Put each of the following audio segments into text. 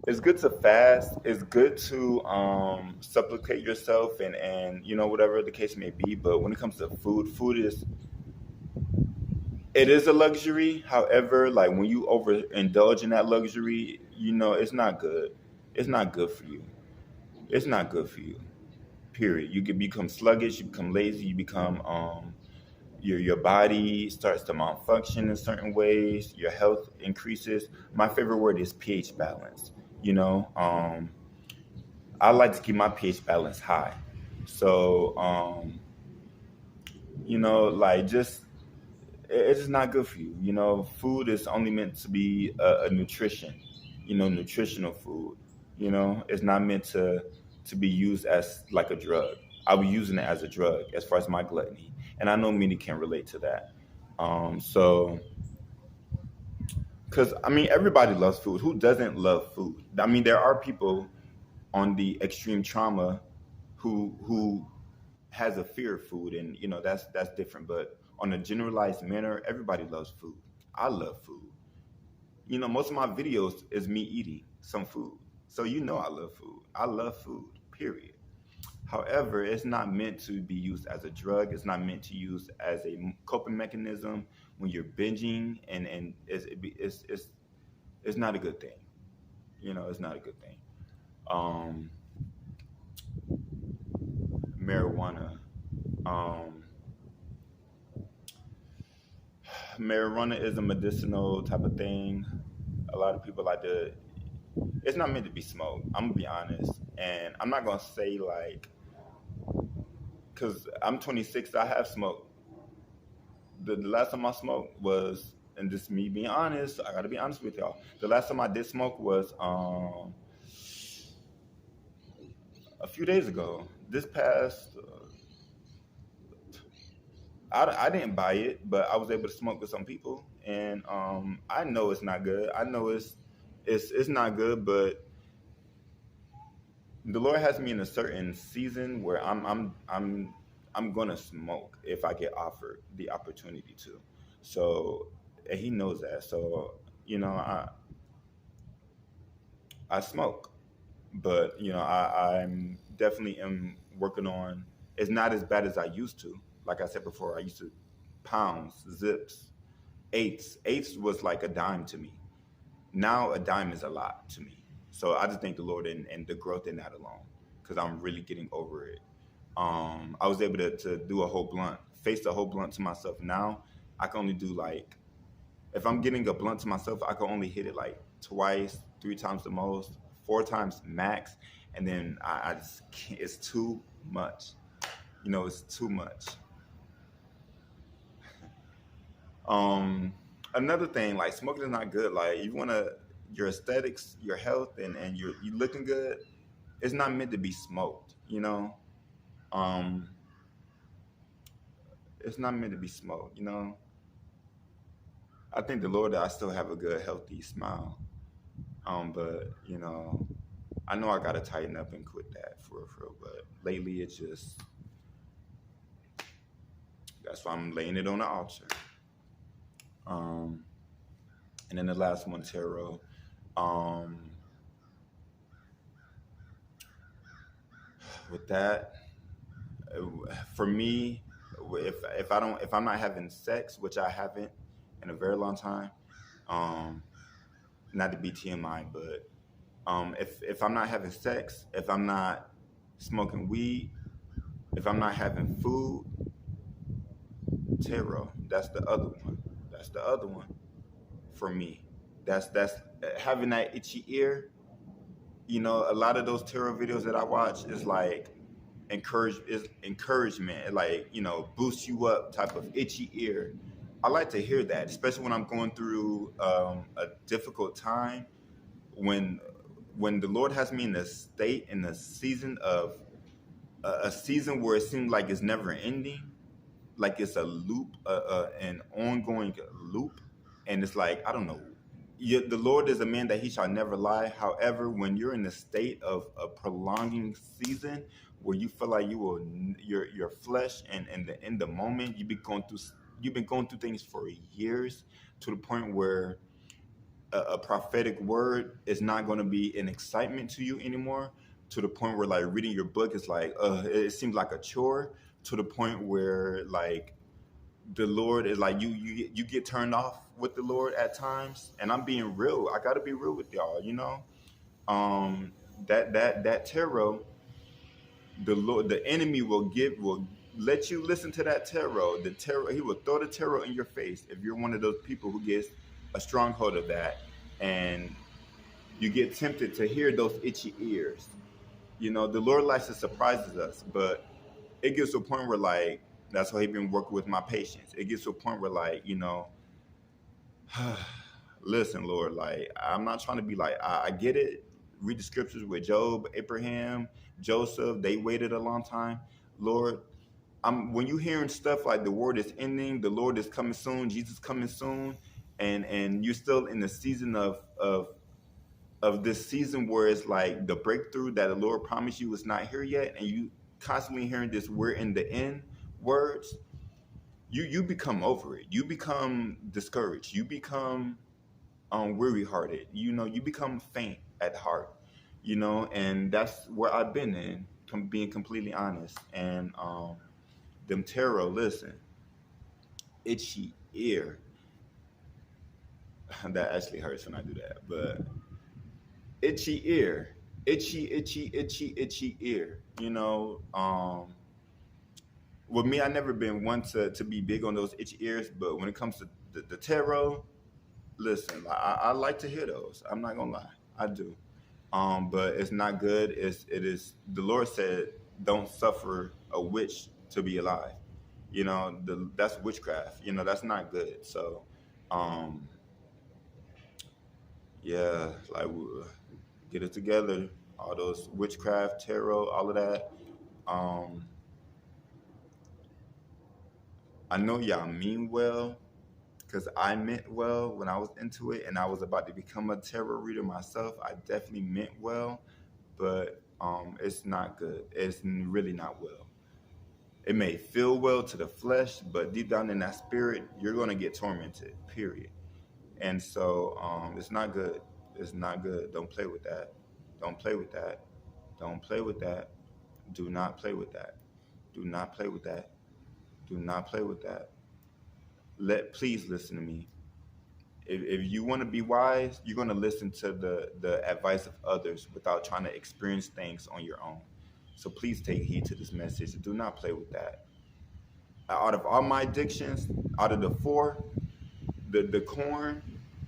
it's good to fast. It's good to supplicate yourself and whatever the case may be. But when it comes to food, it is a luxury. However, like when you overindulge in that luxury, it's not good. It's not good for you. It's not good for you. Period. You can become sluggish. You become lazy. You become your body starts to malfunction in certain ways. Your health increases. My favorite word is pH balance. You know, I like to keep my pH balance high. So, like just it's just not good for you. Food is only meant to be a nutrition. Nutritional food. It's not meant to be used as like a drug. I was using it as a drug as far as my gluttony, and I know many can relate to that. So, because I mean, everybody loves food. Who doesn't love food? I mean, there are people on the extreme trauma who has a fear of food, and that's different. But on a generalized manner, everybody loves food. I love food. Most of my videos is me eating some food, so I love food. I love food. Period. However, it's not meant to be used as a drug. It's not meant to use as a coping mechanism when you're binging, and it's not a good thing. It's not a good thing. Um, Marijuana. Um, Marijuana is a medicinal type of thing. A lot of people like to. It's not meant to be smoked. I'm gonna be honest, and I'm not gonna say like, cause I'm 26. I have smoked. The last time I smoked was, and this is me being honest. I gotta be honest with y'all. The last time I did smoke was a few days ago. This past, I didn't buy it, but I was able to smoke with some people, and I know it's not good. I know it's not good, but the Lord has me in a certain season where I'm gonna smoke if I get offered the opportunity to. So and He knows that. So I smoke, but I'm definitely am working on. It's not as bad as I used to. Like I said before, I used to pounds, zips, eights was like a dime to me. Now a dime is a lot to me. So I just thank the Lord and the growth in that alone, because I'm really getting over it. I was able to do a whole blunt, face the whole blunt to myself. Now I can only do like, if I'm getting a blunt to myself, I can only hit it like twice, three times the most, four times max, and then I just can't. It's too much. It's too much. Um, Another thing, like smoking is not good. Like you wanna your aesthetics, your health, and you looking good. It's not meant to be smoked. Um, it's not meant to be smoked. I thank the Lord that I still have a good, healthy smile. But I know I gotta tighten up and quit that for real. But lately, it's just that's why I'm laying it on the altar. Um, and then the last one, tarot. Um, with that, for me, if I'm not having sex, which I haven't in a very long time, um, not to be TMI, but if I'm not having sex, if I'm not smoking weed, if I'm not having food, tarot. That's the other one. That's the other one for me. That's having that itchy ear. A lot of those tarot videos that I watch is like encouragement. It like boosts you up type of itchy ear. I like to hear that, especially when I'm going through a difficult time. When when the Lord has me in a state in a season of a season where it seems like it's never ending, like it's a loop, an ongoing loop, and it's like I don't know. The Lord is a man that He shall never lie. However, when you're in a state of a prolonging season where you feel like you will, your flesh and in the moment you've been going through things for years to the point where a prophetic word is not going to be an excitement to you anymore, to the point where like reading your book is like it seems like a chore, to the point where like the Lord is like you get turned off with the Lord at times. And I'm being real. I got to be real with y'all, you know. Um that tarot, the Lord, the enemy will let you listen to that tarot. The tarot, he will throw the tarot in your face if you're one of those people who gets a stronghold of that, and you get tempted to hear those itchy ears. You know, the Lord likes to surprise us, but it gets to a point where like that's why He been working with my patience. It gets to a point where like, you know, listen, Lord, like I'm not trying to be like I get it. Read the scriptures with Job, Abraham, Joseph. They waited a long time. Lord, when you hearing stuff like the word is ending, the Lord is coming soon, Jesus coming soon, and you're still in the season of this season where it's like the breakthrough that the Lord promised you is not here yet, and you constantly hearing this "we're in the end" words, you become over it. You become discouraged. You become weary hearted. You know, you become faint at heart. You know, and that's where I've been in, being completely honest. And them tarot, listen, itchy ear. That actually hurts when I do that, but itchy ear, itchy ear. You know, with me, I never been one to be big on those itchy ears, but when it comes to the tarot, listen, I like to hear those. I'm not gonna lie, I do. But it's not good. It is. The Lord said, "Don't suffer a witch to be alive." You know, that's witchcraft. You know, that's not good. So, um, yeah, like get it together. All those witchcraft, tarot, all of that. Um, I know y'all mean well, because I meant well when I was into it, and I was about to become a tarot reader myself. I definitely meant well, but it's not good. It's really not well. It may feel well to the flesh, but deep down in that spirit, you're gonna get tormented. Period. And so it's not good. It's not good. Don't play with that. Don't play with that. Don't play with that. Do not play with that. Do not play with that. Do not play with that. Please listen to me. If you want to be wise, you're going to listen to the advice of others without trying to experience things on your own. So please take heed to this message. Do not play with that. Out of all my addictions, out of the four, the corn,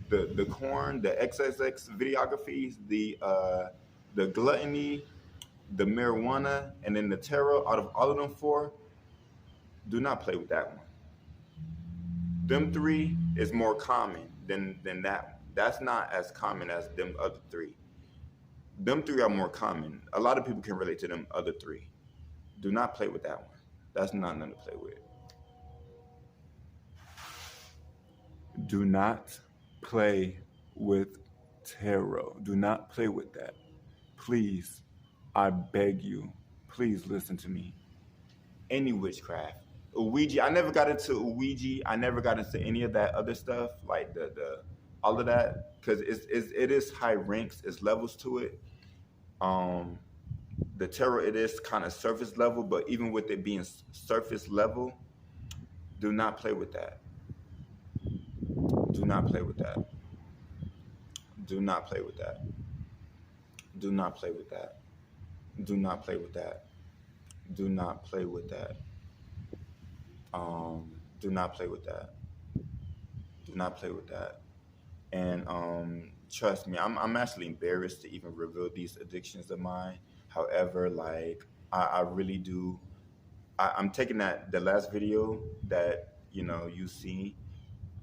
the corn, the XXX videographies, the gluttony, the marijuana, and then the tarot, out of all of them four, do not play with that one. Them three is more common than that one. That's not as common as them other three. Them three are more common. A lot of people can relate to them other three. Do not play with that one. That's not nothing to play with. Do not play with tarot. Do not play with that. Please, I beg you, please listen to me. Any witchcraft. Ouija, I never got into Ouija. I never got into any of that other stuff, like the all of that, because it is high ranks, it's levels to it. The tarot, it is kind of surface level, but even with it being surface level, do not play with that. Do not play with that. Do not play with that. Do not play with that. Do not play with that. Do not play with that. Do not play with that. Do not play with that. And trust me, I'm actually embarrassed to even reveal these addictions of mine. However, like I really do. I'm taking that the last video that you see.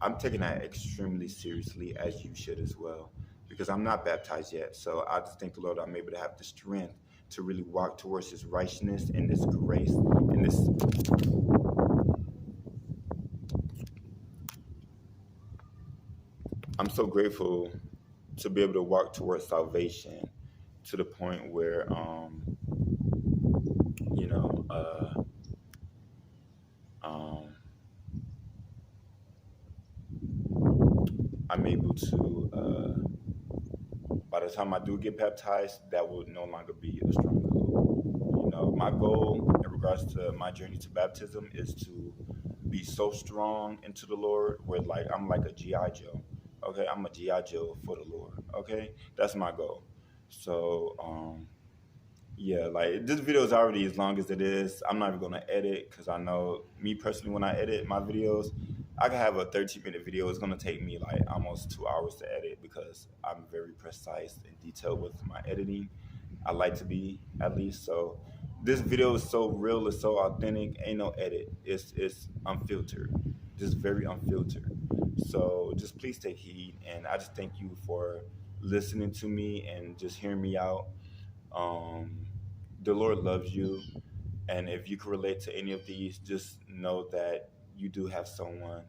I'm taking that extremely seriously, as you should as well, because I'm not baptized yet. So I just thank the Lord I'm able to have the strength to really walk towards His righteousness and this grace and this. I'm so grateful to be able to walk towards salvation to the point where, you know, um, I'm able to, by the time I do get baptized, that will no longer be a strong goal. My goal in regards to my journey to baptism is to be so strong into the Lord where like I'm like a GI Joe. Okay, I'm a GI Joe for the Lord. Okay, that's my goal. So yeah, like this video is already as long as it is. I'm not even gonna edit because I know me personally when I edit my videos, I can have a 13-minute video. It's gonna take me like almost 2 hours to edit because I'm very precise and detailed with my editing. I like to be at least. So this video is so real, it's so authentic. Ain't no edit. It's unfiltered. Just very unfiltered. So just please take heed, and I just thank you for listening to me and just hearing me out. Um, the Lord loves you, and if you can relate to any of these, just know that you do have someone.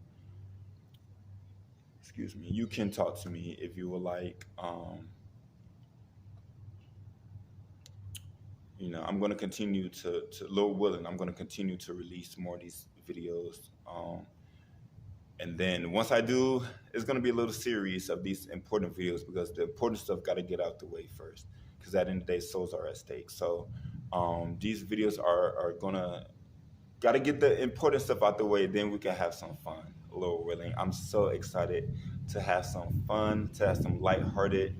Excuse me. You can talk to me if you would like. I'm going to continue to Lord willing, I'm going to continue to release more of these videos. And then once I do, it's going to be a little series of these important videos because the important stuff got to get out the way first. Because at the end of the day, souls are at stake. So these videos are going to, got to get the important stuff out the way. Then we can have some fun, Lord willing. I'm so excited to have some fun, to have some lighthearted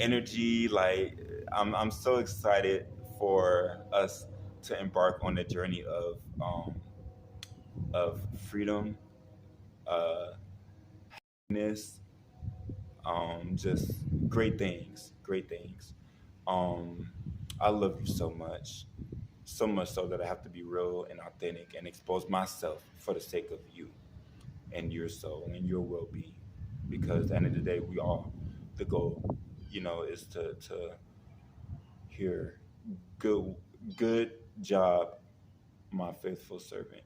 energy. Like I'm so excited for us to embark on the journey of freedom, uh, happiness, just great things, great things. Um, I love you so much so that I have to be real and authentic and expose myself for the sake of you and your soul and your well-being. Because at the end of the day, we all the goal, is to hear good good job, my faithful servant.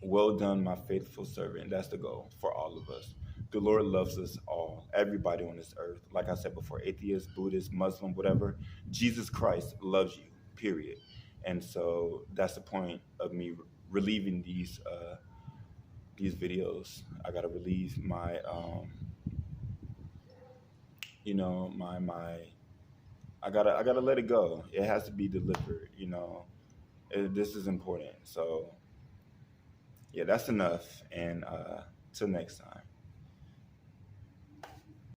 Well done, my faithful servant. That's the goal for all of us. The Lord loves us all, everybody on this earth. Like I said before, atheist, Buddhist, Muslim, whatever. Jesus Christ loves you, period. And so that's the point of me relieving these videos. I gotta relieve my my I gotta let it go. It has to be delivered. This is important. So yeah, that's enough. And till next time.